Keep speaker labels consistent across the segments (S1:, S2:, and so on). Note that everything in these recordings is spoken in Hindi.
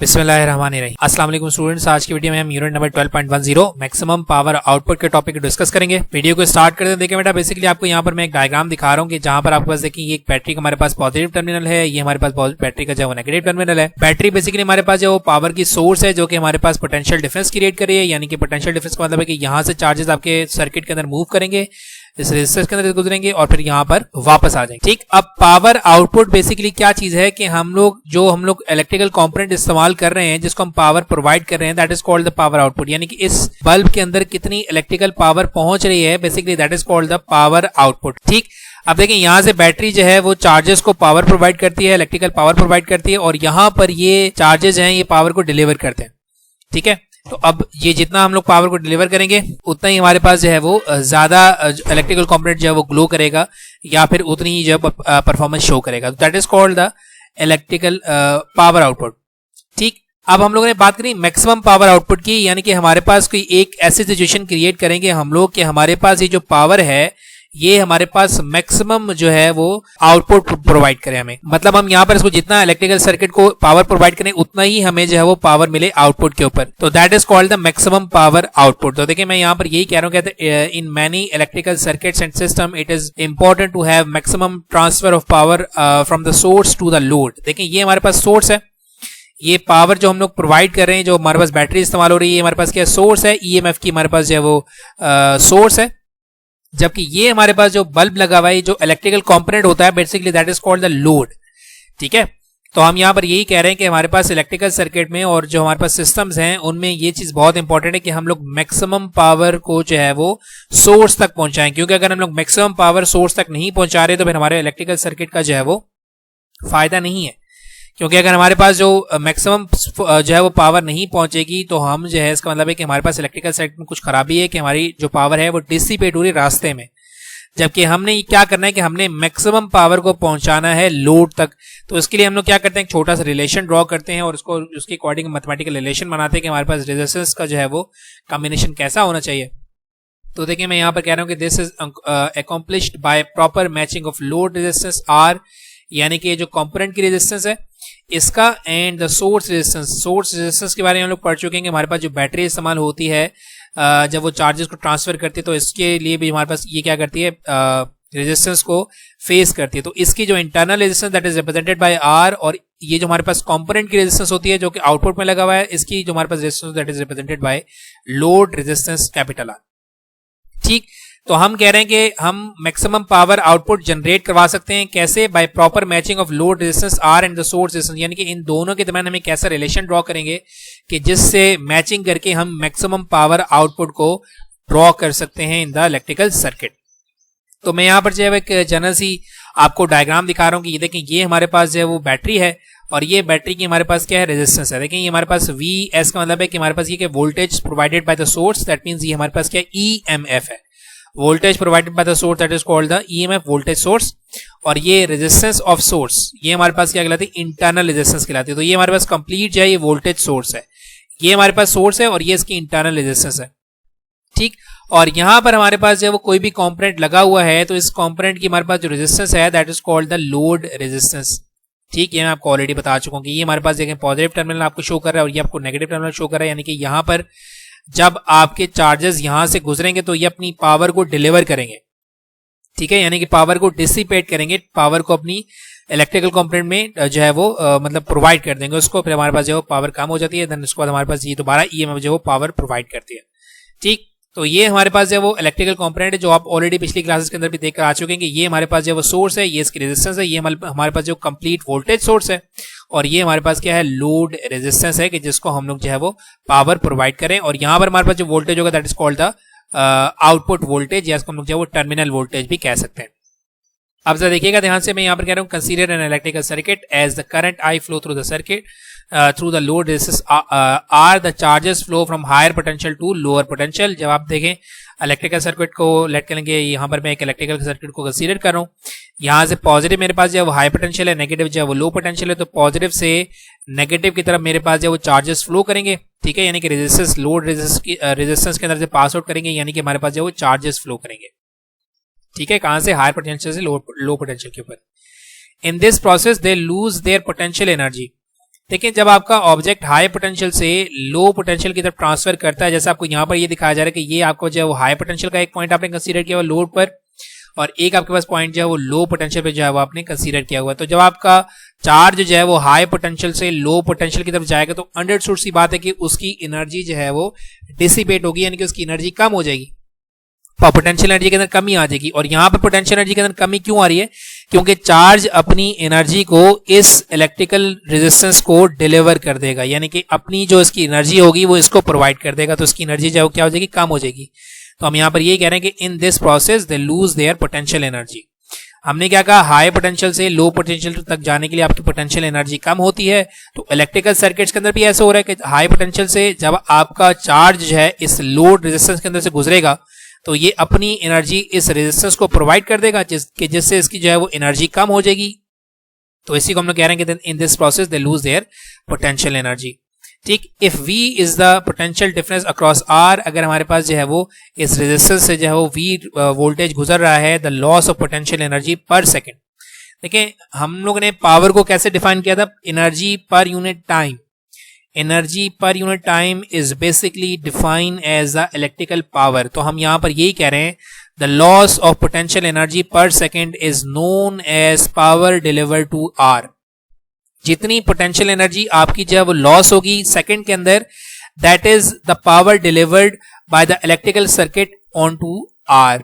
S1: बिस्मिल्लाहिर्रहमानिर्रहीम। अस्सलाम वालेकुम स्टूडेंट्स, आज की वीडियो में हम unit number 12.10 maximum power output के टॉपिक डिस्कस करेंगे। वीडियो को स्टार्ट करते हैं। देखिए बेटा, बेसिकली आपको यहाँ पर मैं एक डायग्राम दिखा रहा हूँ कि जहाँ पर आपके पास देखिए ये एक बैटरी का हमारे पास पॉजिटिव टर्मिनल है, ये हमारे पास बैटरी का जो है नेगेटिव टर्मिनल है। बैटरी बेसिकली हमारे पास जो पावर की सोर्स है जो कि हमारे पास पोटेंशियल डिफरेंस क्रिएट कर रही है, यानी कि पोटेंशियल डिफरेंस का मतलब है कि यहाँ से चार्जेस आपके सर्किट के अंदर मूव करेंगे, इस रेजिस्टेंस के अंदर गुजरेंगे और फिर यहाँ पर वापस आ जाएंगे। ठीक, अब पावर आउटपुट बेसिकली क्या चीज है कि हम लोग इलेक्ट्रिकल कंपोनेंट इस्तेमाल कर रहे हैं जिसको हम पावर प्रोवाइड कर रहे हैं, that is called the power output. यानी कि इस बल्ब के अंदर कितनी इलेक्ट्रिकल पावर पहुंच रही है, basically that is called the power output. ठीक, अब देखिए यहाँ से बैटरी जो है वो चार्जेस को पावर प्रोवाइड करती है, इलेक्ट्रिकल पावर प्रोवाइड करती है, और यहाँ पर ये चार्जेस हैं ये पावर को डिलीवर करते हैं। ठीक है, तो अब ये जितना हम लोग पावर को डिलीवर करेंगे उतना ही हमारे पास जो है वो ज्यादा इलेक्ट्रिकल कंपोनेंट जो है वो ग्लो करेगा या फिर उतनी ही जो परफॉर्मेंस शो करेगा। That is called the electrical power output. ठीक, अब हम लोगों ने बात करी मैक्सिमम पावर आउटपुट की, यानी कि हमारे पास कोई एक ऐसी सिचुएशन क्रिएट करेंगे हम लोग कि हमारे पास ये जो पावर है ये हमारे पास मैक्सिमम जो है वो आउटपुट प्रोवाइड करे हमें। मतलब हम यहाँ पर इसको जितना इलेक्ट्रिकल सर्किट को पावर प्रोवाइड करें उतना ही हमें जो है वो पावर मिले आउटपुट के ऊपर। तो that is called the maximum power output. तो देखिए मैं यहाँ पर यही कह रहा हूँ, कहते in many electrical circuits and system it is important to have maximum transfer of power from the source to the load. देखिए ये हमारे पास सोर्स है, ये पावर जो हम लोग प्रोवाइड कर रहे हैं, जो हमारे पास बैटरी इस्तेमाल हो रही है, हमारे पास क्या सोर्स है, ईएमएफ की हमारे पास जो है वो सोर्स है। जबकि ये हमारे पास जो बल्ब लगा हुआ है जो इलेक्ट्रिकल कंपोनेंट होता है basically that is called the load. ठीक है, तो हम यहाँ पर यही कह रहे हैं कि हमारे पास इलेक्ट्रिकल सर्किट में और जो हमारे पास सिस्टम्स हैं उनमें ये चीज बहुत इंपॉर्टेंट है कि हम लोग मैक्सिमम पावर को जो है वो सोर्स तक पहुंचाएं, क्योंकि अगर हम लोग मैक्सिमम पावर सोर्स तक नहीं पहुंचा रहे तो फिर हमारे इलेक्ट्रिकल सर्किट का जो है वो फायदा नहीं है। क्योंकि अगर हमारे पास जो मैक्सिमम जो है वो पावर नहीं पहुंचेगी तो हम जो है इसका मतलब है कि हमारे पास इलेक्ट्रिकल सर्किट में कुछ खराबी है कि हमारी जो पावर है वो डिसिपेट हो रही रास्ते में। जबकि हमने क्या करना है कि हमने मैक्सिमम पावर को पहुंचाना है लोड तक। तो इसके लिए हम लोग क्या करते हैं, एक छोटा सा रिलेशन ड्रॉ करते हैं और उसको उसके अकॉर्डिंग मैथमेटिकल रिलेशन बनाते हैं कि हमारे पास रेजिस्टेंस का जो है वो कॉम्बिनेशन कैसा होना चाहिए। तो देखिए मैं यहाँ पर कह रहा हूँ कि this is accomplished by proper matching of load resistance are, यानी कि जो कंपोनेंट की रेजिस्टेंस है इसका एंड द सोर्स रेजिस्टेंस के बारे में हम लोग पढ़ चुके हैं कि हमारे पास जो बैटरी इस्तेमाल होती है जब वो चार्जेस को ट्रांसफर करती है तो इसके लिए भी हमारे पास ये क्या करती है, रेजिस्टेंस को फेस करती है। तो इसकी जो internal resistance that is represented by R, और ये जो हमारे पास कंपोनेंट की रेजिस्टेंस होती है जो कि आउटपुट में लगा हुआ है, इसकी जो हमारे पास resistance that is represented by load resistance capital R. ठीक, तो हम कह रहे हैं कि हम मैक्सिमम पावर आउटपुट जनरेट करवा सकते हैं कैसे, by proper matching of load resistance are and the source resistance, यानी कि इन दोनों के दरमियान हमें कैसा रिलेशन ड्रॉ करेंगे कि जिससे मैचिंग करके हम मैक्सिमम पावर आउटपुट को ड्रॉ कर सकते हैं इन द इलेक्ट्रिकल सर्किट। तो मैं यहाँ पर जो है एक जनरल सी आपको डायग्राम दिखा रहा हूँ कि ये देखें ये हमारे पास जो है वो बैटरी है और ये बैटरी की हमारे पास क्या है, रेजिस्टेंस है। देखिए ये हमारे पास वी एस का मतलब है कि हमारे पास ये voltage provided by the source, that means ये हमारे पास क्या ईएमएफ है, voltage provided by the source that is called the EMF voltage source. और ये रेजिस्टेंस ऑफ सोर्स ये हमारे पास क्या कहलाती है, इंटरनल रेजिस्टेंस कहलाती है। तो ये हमारे पास कंप्लीट जो है ये वोल्टेज सोर्स है, ये हमारे पास सोर्स है और ये इसकी इंटरनल रेजिस्टेंस है। ठीक, और यहां पर हमारे पास जो है वो कोई भी कंपोनेंट लगा हुआ है तो इस कंपोनेंट की हमारे पास जो रेजिस्टेंस है that is called the load resistance. ठीक, ये मैं आपको ऑलरेडी बता चुका हूं कि ये हमारे पास देखें पॉजिटिव टर्मिनल आपको शो कर रहा है और ये आपको नेगेटिव टर्मिनल शो कर रहा है, यानी कि यहां पर जब आपके चार्जेस यहां से गुजरेंगे तो ये अपनी पावर को डिलीवर करेंगे। ठीक है, यानी कि पावर को डिसिपेट करेंगे, पावर को अपनी इलेक्ट्रिकल कंपोनेंट में जो है वो मतलब प्रोवाइड कर देंगे उसको, फिर हमारे पास जो पावर कम हो जाती है, देन उसके बाद हमारे पास ये दोबारा ईएमएफ जो वो पावर प्रोवाइड करती है। ठीक, तो ये हमारे पास जो है वो इलेक्ट्रिकल कंपोनेंट है जो आप ऑलरेडी पिछली क्लासेस के अंदर भी देखकर आ चुके हैं कि ये हमारे पास जो है वो सोर्स है, ये इसकी रेजिस्टेंस है, ये हमारे पास जो कंप्लीट वोल्टेज सोर्स है, और ये हमारे पास क्या है, लोड रेजिस्टेंस है कि जिसको हम लोग जो है वो पावर प्रोवाइड करें। और यहाँ पर हमारे पास जो वोल्टेज होगा that is called the output voltage, या इसको हम लोग जो है वो टर्मिनल वोल्टेज भी कह सकते हैं। अब जरा देखिएगा ध्यान से, मैं यहाँ पर कह रहा हूँ consider an electrical circuit as the current I flow through the circuit through the load resistance R the charges flow from higher potential to lower potential. जब आप देखें इलेक्ट्रिकल सर्किट को लेट करेंगे, यहाँ पर मैं एक इलेक्ट्रिकल सर्किट को कंसीडर कर रहा हूँ, यहाँ से पॉजिटिव मेरे पास जो है वो हाई पोटेंशियल है, नेगेटिव जो है वो लो पोटेंशियल है। तो पॉजिटिव से नेगेटिव की तरफ मेरे पास जो है वो चार्जेस फ्लो करेंगे। ठीक है, यानी कि रेजिस्टेंस लोड रेजिस्टेंस के अंदर से पास आउट करेंगे, यानी कि हमारे पास जो है वो चार्जेस फ्लो करेंगे। ठीक है, कहां से, हायर पोटेंशियल से लो पोटेंशियल के ऊपर। इन this process they lose their potential energy. देखिए जब आपका ऑब्जेक्ट हाई पोटेंशियल से लो पोटेंशियल की तरफ ट्रांसफर करता है, जैसे आपको यहाँ पर ये दिखाया जा रहा है कि ये आपको जो है वो हाई पोटेंशियल का एक पॉइंट आपने कंसीडर किया हुआ लोड पर, और एक आपके पास पॉइंट जो है वो लो पोटेंशियल पे जो है वो आपने कंसीडर किया हुआ है। तो जब आपका चार्ज जो है वो हाई पोटेंशियल से लो पोटेंशियल की तरफ जाएगा तो अंडरस्टूड सी बात है कि उसकी एनर्जी जो है वो डिसिपेट होगी, यानी कि उसकी एनर्जी कम हो जाएगी, पोटेंशियल एनर्जी के अंदर कमी आ जाएगी। और यहां पर पोटेंशियल एनर्जी के अंदर कमी क्यों आ रही है? क्योंकि चार्ज अपनी एनर्जी को इस इलेक्ट्रिकल रेजिस्टेंस को डिलीवर कर देगा, यानी कि अपनी जो इसकी एनर्जी होगी वो इसको प्रोवाइड कर देगा, तो इसकी एनर्जी जो क्या हो जाएगी, कम हो जाएगी। तो हम यहां पर ये कह रहे हैं कि in this process they lose their potential energy. हमने क्या कहा, हाई पोटेंशियल से लो पोटेंशियल तक जाने के लिए आपकी पोटेंशियल एनर्जी कम होती है। तो इलेक्ट्रिकल सर्किट्स के अंदर भी ऐसा हो रहा है कि हाई पोटेंशियल से जब आपका चार्ज जो है इस लोड रेजिस्टेंस के अंदर से गुजरेगा तो ये अपनी एनर्जी इस रेजिस्टेंस को प्रोवाइड कर देगा, जिससे इसकी जो है वो एनर्जी कम हो जाएगी। तो इसी को हम लोग कह रहे हैं कि in this process they lose their potential energy. ठीक, if V is the potential difference across R, अगर हमारे पास जो है वो इस रेजिस्टेंस से जो है वो V वोल्टेज गुजर रहा है, the loss of potential energy per second. देखिए हम लोग ने पावर को कैसे डिफाइन किया था, energy per unit time. Energy per unit time is basically define as the electrical power. तो हम यहां पर यही कह रहे हैं, the loss of potential energy per second is known as power delivered to R। जितनी पोटेंशियल एनर्जी आपकी जो है वो लॉस होगी सेकंड के अंदर, that is the power delivered by the electrical circuit on to R।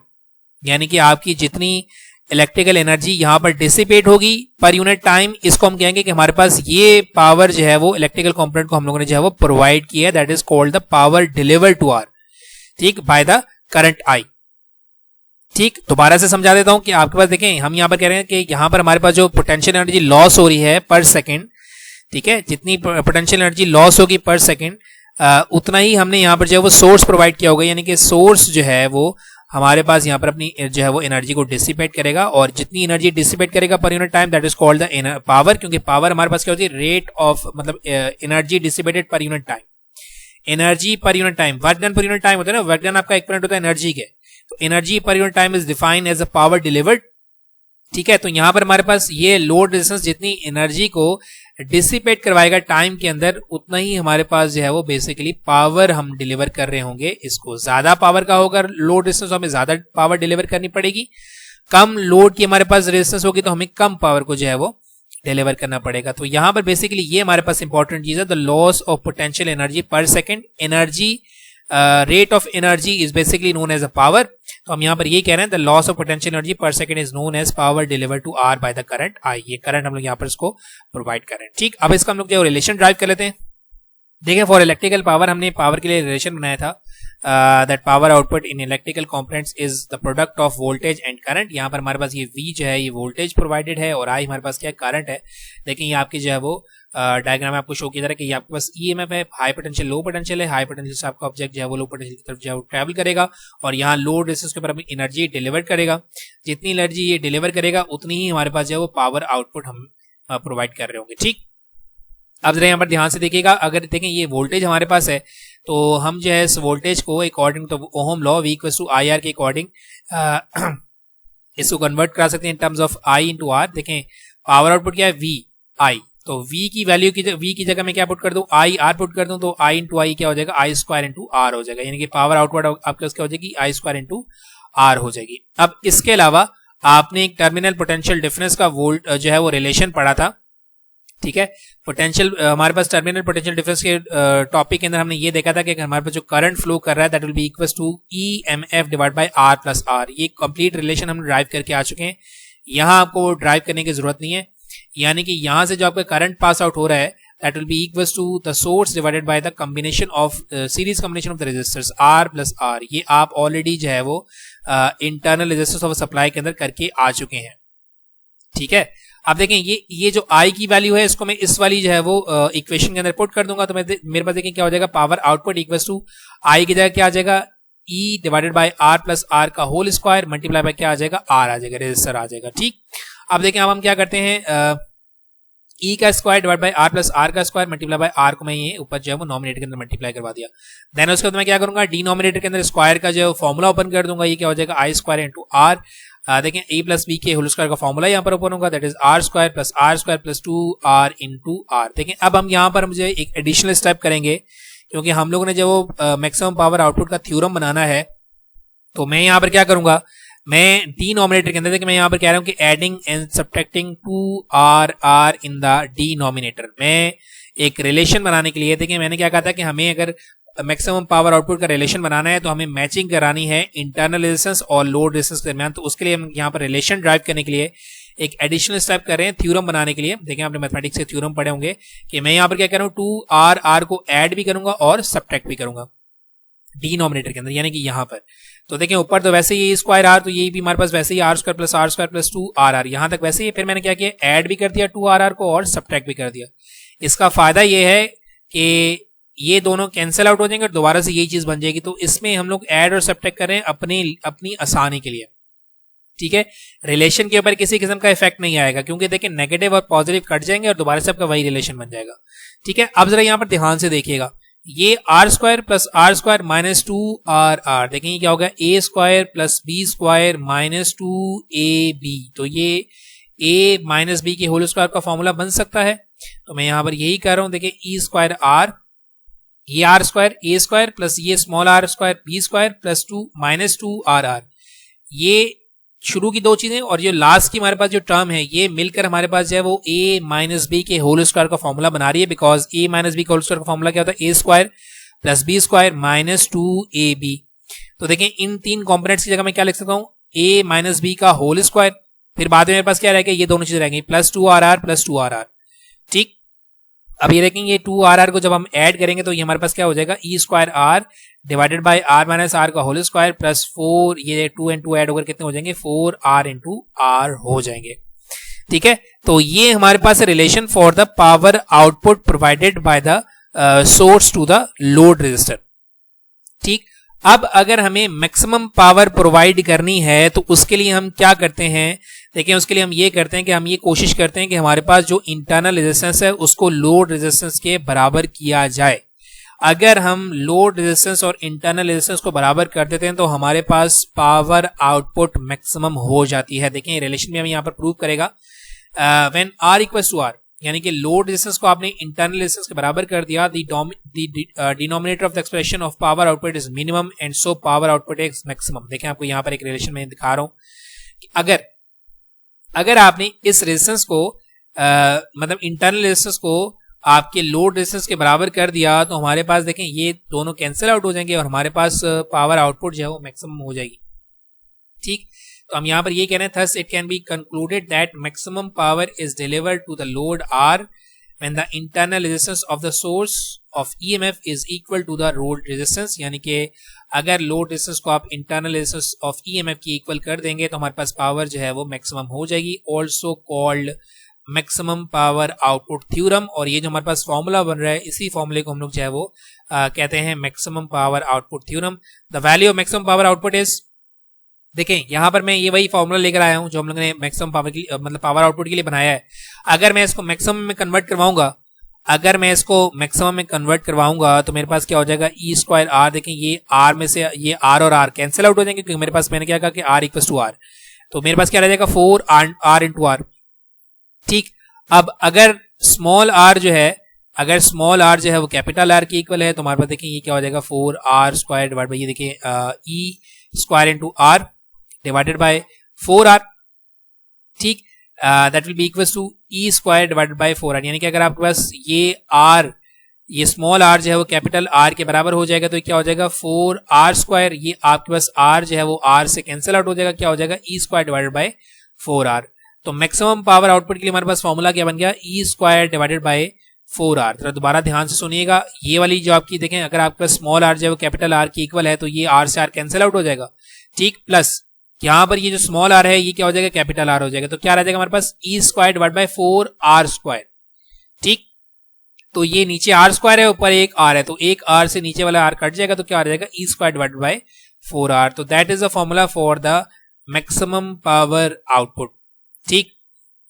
S1: यानी कि आपकी जितनी इलेक्ट्रिकल एनर्जी यहां पर डिसिपेट होगी पर यूनिट टाइम, इसको हम कहेंगे कि हमारे पास ये पावर जो है वो इलेक्ट्रिकल कंपोनेंट को हम लोगों ने जो है वो प्रोवाइड किया है, that is called the power delivered to R, ठीक, बाय द करंट I। ठीक, दोबारा से समझा देता हूं कि आपके पास देखें, हम यहां पर कह रहे हैं कि यहां पर हमारे पास जो पोटेंशियल एनर्जी लॉस हो रही है पर सेकंड, ठीक है, जितनी पोटेंशियल एनर्जी लॉस होगी पर सेकंड उतना ही हमने यहां पर जो है वो सोर्स प्रोवाइड किया होगा, यानी कि सोर्स जो है वो हमारे पास यहाँ पर अपनी जो है वो एनर्जी को डिसिपेट करेगा, और जितनी एनर्जी डिसिपेट करेगा पर unit time, that is called the power. क्योंकि पावर हमारे पास क्या होती है, रेट ऑफ मतलब एनर्जी डिसिपेटेड पर unit time. Energy per unit time, work done पर यूनिट टाइम होता है ना, वर्क डन आपका इक्विवेलेंट होता है एनर्जी के। तो energy per unit time is defined as a power delivered, ठीक है। तो यहां पर हमारे पास ये लोड रेजिस्टेंस जितनी एनर्जी को डिसिपेट करवाएगा टाइम के अंदर, उतना ही हमारे पास जो है वो बेसिकली पावर हम डिलीवर कर रहे होंगे। इसको ज्यादा पावर का होगा लोड रेजिस्टेंस, हमें ज्यादा पावर डिलीवर करनी पड़ेगी। कम लोड की हमारे पास रेजिस्टेंस होगी तो हमें कम पावर को जो है वो डिलीवर करना पड़ेगा। तो यहां पर बेसिकली ये हमारे पास इंपॉर्टेंट चीज है, the loss of potential energy per second. Energy rate of energy is basically known as a power. तो हम यहां पर ये कह रहे हैं, the loss of potential energy per second is known as power delivered to R by the current I। ये करंट हम लोग यहां पर इसको प्रोवाइड कर रहे हैं। ठीक, अब इसका हम लोग जो रिलेशन ड्राइव कर लेते हैं। देखिए फॉर इलेक्ट्रिकल पावर हमने पावर के लिए रिलेशन बनाया था, that power output in electrical components is the product of voltage and current. यहाँ पर हमारे पास ये V जो है ये वोल्टेज प्रोवाइडेड है और I हमारे पास क्या करंट है। देखिए ये आपकी जो है वो डायग्राम में आपको शो किया जा रहा है कि आपके पास EMF है, हाई पोटेंशियल लो पोटेंशियल है। हाई पोटेंशियल से आपका ऑब्जेक्ट जो है वो लो पोटेंशियल की तरफ जो है वो ट्रैवल करेगा और यहाँ लोड रेजिस्टेंस के ऊपर अपनी एनर्जी डिलीवर करेगा। जितनी एनर्जी ये डिलीवर करेगा उतनी ही हमारे पास जो है वो पावर आउटपुट हम प्रोवाइड कर रहे होंगे। ठीक, अब जरा यहाँ पर ध्यान से देखिएगा, अगर देखें ये वोल्टेज हमारे पास है तो हम जो है इस वोल्टेज को according to Ohm law V equals to IR के अकॉर्डिंग इसको कन्वर्ट करा सकते हैं in terms of I into R। देखें पावर आउटपुट क्या है V I, तो V की वैल्यू की V की जगह मैं क्या पुट कर दूं, I R पुट कर दूं, तो I इंटू I क्या हो जाएगा, I स्क्वायर इंटू R हो जाएगा। यानी कि पावर आउटपुट आपके क्या हो जाएगी, I स्क्वायर इंटू R हो जाएगी। अब इसके अलावा आपने एक टर्मिनल पोटेंशियल डिफरेंस का वोल्ट जो है वो रिलेशन पढ़ा था, ठीक है। पोटेंशियल हमारे पास टर्मिनल पोटेंशियल डिफरेंस के टॉपिक के अंदर हमने ये देखा था कि हमारे पास जो करंट फ्लो कर रहा है that will be equals to EMF divide by R plus R। ये कंप्लीट रिलेशन हम ड्राइव करके आ चुके हैं, यहाँ आपको ड्राइव करने की जरूरत नहीं है। यानी कि यहाँ से जो आपका करंट पास आउट हो रहा है that will be equals to the source divided by the combination of series combination of the resistors R plus R। ये आप ऑलरेडी जो है वो इंटरनल रेजिस्टेंस ऑफ सप्लाई के अंदर करके आ चुके हैं, ठीक है। अब देखें ये जो I की वैल्यू है इसको मैं इस वाली जो है वो इक्वेशन के अंदर पुट कर दूंगा, तो मेरे पास देखें क्या हो जाएगा, power output equals to I की जगह क्या आ जाएगा, E divided by R plus R का होल स्क्वायर मल्टीप्लाई बाय क्या आ जाएगा, R आ जाएगा, रेजिस्टर आ जाएगा। ठीक, अब देखें अब हम क्या करते हैं, E का square divide by R plus R का स्क्वायर मल्टीप्लाई बाय R को मैं ये ऊपर जो है वो नॉमिनेटर के अंदर मल्टीप्लाई करवा दिया। देन उसके बाद मैं क्या करूंगा, डिनोमिनेटर के अंदर स्क्वायर का जो फॉर्मूला ओपन कर दूंगा, ये क्या हो जाएगा I स्क्वायर इंटू R। देखें a प्लस बी के होल स्क्वायर का फॉर्मूला यहाँ पर ओपन होगा, that is R square plus 2r into R. देखें अब हम यहाँ पर मुझे एक एडिशनल स्टेप करेंगे, क्योंकि हम लोगों ने जब मैक्सिमम पावर आउटपुट का थ्योरम बनाना है, तो मैं यहाँ पर क्या करूंगा, मैं डिनोमिनेटर के अंदर देखिए मैं यहाँ पर कह रहा हूँ कि adding and subtracting 2r in the denominator. मैं एक रिलेशन बनाने के लिए, देखिए मैंने क्या कहा था कि हमें अगर मैक्सिमम पावर आउटपुट का रिलेशन बनाना है तो हमें मैचिंग करानी है इंटरनल रेजिस्टेंस और लोड रेजिस्टेंस के दरमियान। तो उसके लिए हम यहाँ पर रिलेशन ड्राइव करने के लिए एक एडिशनल स्टेप कर रहे हैं थ्योरम बनाने के लिए। देखें आपने मैथमेटिक्स से थ्योरम पढ़े होंगे कि मैं यहाँ पर क्या कर रहा हूँ, 2r को ऐड भी करूंगा और सब्ट्रैक्ट भी करूंगा डिनोमिनेटर के अंदर, यानी कि यहाँ पर। तो देखें ऊपर तो वैसे ही स्क्वायर आर, तो ये भी हमारे पास वैसे ही आर स्क्वायर प्लस 2r यहाँ तक वैसे ही। फिर मैंने क्या किया, ऐड भी कर दिया 2r को और सब्ट्रैक्ट भी कर दिया। इसका फायदा ये है कि ये दोनों कैंसिल आउट हो जाएंगे और दोबारा से यही चीज बन जाएगी। तो इसमें हम लोग ऐड और सब्ट्रैक्ट कर रहे हैं अपनी आसानी के लिए, ठीक है। रिलेशन के ऊपर किसी किस्म का इफेक्ट नहीं आएगा, क्योंकि देखिए नेगेटिव और पॉजिटिव कट जाएंगे और दोबारा से आपका वही रिलेशन बन जाएगा, ठीक है। अब जरा यहाँ पर ध्यान से देखिएगा, ये आर स्क्वायर माइनस 2r, देखें ये क्या होगा, a square plus b square minus 2ab। तो ये a माइनस b के होल स्क्वायर का फॉर्मूला बन सकता है। तो मैं यहाँ पर यही कर रहा हूँ, देखिए e स्क्वायर r, ये R square a square plus ये small r square b square plus 2 minus 2r। ये शुरू की दो चीजें और जो लास्ट की हमारे पास जो टर्म है, ये मिलकर हमारे पास जो है वो a माइनस बी के होल स्क्वायर का फॉर्मूला बना रही है। बिकॉज a माइनस बी का होल स्क्वायर का फॉर्मूला क्या होता है, a square plus b square minus 2ab। तो देखें इन तीन कॉम्पोनेंट्स की जगह मैं क्या लिख सकता हूँ, a माइनस बी का होल स्क्वायर, फिर बाद में मेरे पास क्या रहेगा, ये दोनों चीजें रहेंगी प्लस 2r, ठीक। अब ये देखेंगे ये 2r को जब हम ऐड करेंगे तो ये हमारे पास क्या हो जाएगा, e square r divided by r minus r का होल स्क्वायर प्लस 4, ये 2 and 2 ऐड होकर कितने हो जाएंगे, 4r इंटू r हो जाएंगे, ठीक है। तो ये हमारे पास relation for the power output provided by the source to the load resistor, ठीक। अब अगर हमें मैक्सिमम पावर प्रोवाइड करनी है तो उसके लिए हम क्या करते हैं, देखिए उसके लिए हम ये करते हैं कि हम ये कोशिश करते हैं कि हमारे पास जो इंटरनल रेजिस्टेंस है उसको लोड रेजिस्टेंस के बराबर किया जाए। अगर हम लोड रेजिस्टेंस और इंटरनल रेजिस्टेंस को बराबर कर देते हैं तो हमारे पास पावर आउटपुट मैक्सिमम हो जाती है। देखें रिलेशन भी हमें यहाँ पर प्रूव करेगा, when r equals to r, यानी कि लोड रेजिस्टेंस को आपने इंटरनल रेजिस्टेंस के बराबर कर दिया, denominator of the expression of power output is minimum and so power output is maximum. देखें आपको यहाँ पर एक रिलेशन में दिखा रहा हूं कि अगर आपने इस रेजिस्टेंस को मतलब इंटरनल रेजिस्टेंस को आपके लोड रेजिस्टेंस के बराबर कर दिया तो हमारे पास देखें ये दोनों कैंसिल आउट हो जाएंगे और हमारे पास पावर आउटपुट जो है वो मैक्सिमम हो जाएगी, ठीक। तो हम यहाँ पर ये कह रहे हैं, thus it can be concluded that maximum power is delivered to the load R when the internal resistance of the source of EMF is equal to the load resistance। यानी कि अगर लोड रेजिस्टेंस को आप इंटरनल रेजिस्टेंस ऑफ EMF की इक्वल कर देंगे तो हमारे पास पावर जो है वो मैक्सिमम हो जाएगी, also called maximum power output theorem. और ये जो हमारे पास फॉर्मूला बन रहा है इसी फॉर्मूले को हम लोग जो है वो कहते हैं maximum power output theorem. The value of maximum power output is, देखें यहां पर मैं ये वही फॉर्मूला लेकर आया हूं जो हम लोगों ने मैक्सिमम पावर की मतलब पावर आउटपुट के लिए बनाया है। अगर मैं इसको मैक्सिमम में कन्वर्ट करवाऊंगा तो मेरे पास क्या हो जाएगा, e स्क्वायर r। देखें ये r में से ये r और r कैंसिल आउट हो जाएंगे क्योंकि मेरे पास मैंने क्या कहा कि r इक्वल्स टू r, तो मेरे पास क्या रह जाएगा 4r इंटू r, ठीक। अब अगर स्मॉल r जो है वो कैपिटल R के इक्वल है तो हमारे पास देखिए ये क्या हो जाएगा 4r स्क्वायर डिवाइड बाई ये देखिए e square into r divided by 4r, ठीक। That will be equals to e square divided by 4r। यानी कि अगर आपके पास ये स्मॉल r जो है वो कैपिटल R के बराबर हो जाएगा तो क्या हो जाएगा 4r स्क्वायर, ये आपके पास r जो है वो r से कैंसिल आउट हो जाएगा, क्या हो जाएगा e square divided by 4r। तो मैक्सिमम पावर आउटपुट के लिए हमारे पास फॉर्मूला क्या बन गया, e square divided by 4r। तो दोबारा ध्यान से सुनिएगा, ये वाली जो आपकी देखें अगर आपके पास स्मॉल r जो है वो कैपिटल R के इक्वल है तो ये r से r कैंसिल आउट हो जाएगा, ठीक। प्लस यहाँ पर ये जो स्मॉल r है ये क्या हो जाएगा, कैपिटल R हो जाएगा, तो क्या रह जाएगा हमारे पास e square divide by 4r square, ठीक। तो ये नीचे r स्क्वायर है ऊपर एक r है तो एक r से नीचे वाला r कट जाएगा तो क्या आ जाएगा e square divided by 4r। तो that is the formula for the maximum power output, ठीक।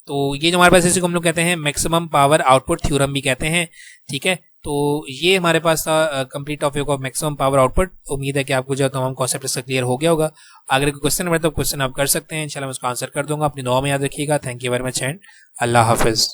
S1: तो ये जो हमारे पास इसी को हम लोग कहते हैं मैक्सिमम पावर आउटपुट थ्योरम भी कहते हैं, ठीक है। तो ये हमारे पास था complete topic of maximum power output. उम्मीद है कि आपको जो तमाम कॉन्सेप्ट इसका क्लियर हो गया होगा। अगर कोई क्वेश्चन है तो क्वेश्चन आप कर सकते हैं, इंशाल्लाह मैं उसका आंसर कर दूंगा। अपनी दुआ में याद रखिएगा। Thank you very much and अल्लाह हाफिज़।